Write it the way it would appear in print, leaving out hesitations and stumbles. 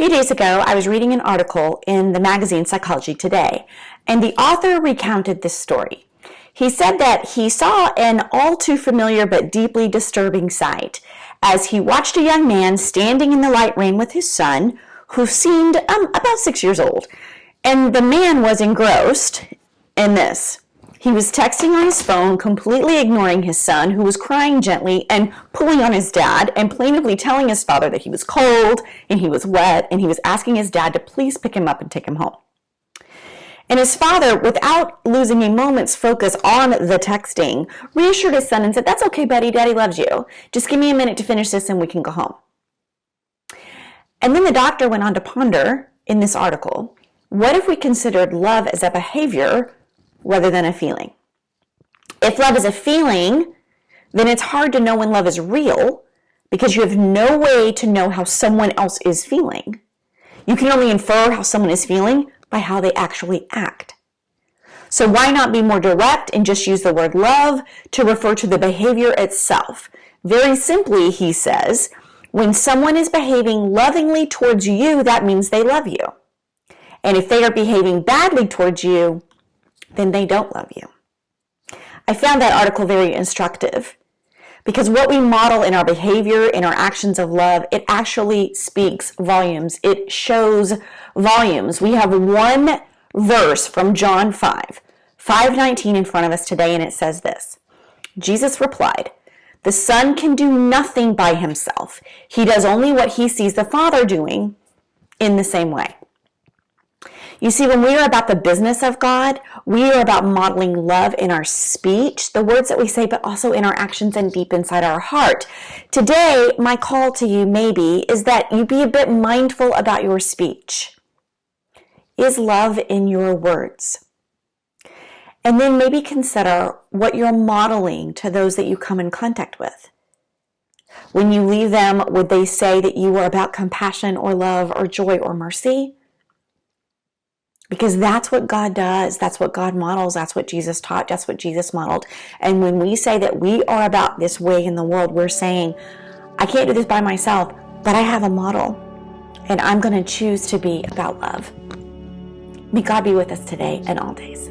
few days ago, I was reading an article in the magazine Psychology Today, and the author recounted this story. He said that he saw an all too familiar but deeply disturbing sight as he watched a young man standing in the light rain with his son, who seemed about 6 years old. And the man was engrossed in this. He was texting on his phone, completely ignoring his son, who was crying gently and pulling on his dad and plaintively telling his father that he was cold and he was wet, and he was asking his dad to please pick him up and take him home. And his father, without losing a moment's focus on the texting, reassured his son and said, "That's okay, buddy. Daddy loves you. Just give me a minute to finish this and we can go home." And then the doctor went on to ponder in this article, what if we considered love as a behavior rather than a feeling? If love is a feeling, then it's hard to know when love is real because you have no way to know how someone else is feeling. You can only infer how someone is feeling by how they actually act. So why not be more direct and just use the word love to refer to the behavior itself? Very simply, he says, when someone is behaving lovingly towards you, that means they love you. And if they are behaving badly towards you, then they don't love you. I found that article very instructive because what we model in our behavior, in our actions of love, it actually speaks volumes. It shows volumes. We have one verse from John 5:19 in front of us today, and it says this. Jesus replied, "The Son can do nothing by himself. He does only what he sees the Father doing in the same way." You see, when we are about the business of God, we are about modeling love in our speech, the words that we say, but also in our actions and deep inside our heart. Today, my call to you maybe is that you be a bit mindful about your speech. Is love in your words? And then maybe consider what you're modeling to those that you come in contact with. When you leave them, would they say that you are about compassion or love or joy or mercy? Because that's what God does. That's what God models. That's what Jesus taught. That's what Jesus modeled. And when we say that we are about this way in the world, we're saying, I can't do this by myself, but I have a model. And I'm going to choose to be about love. May God be with us today and all days.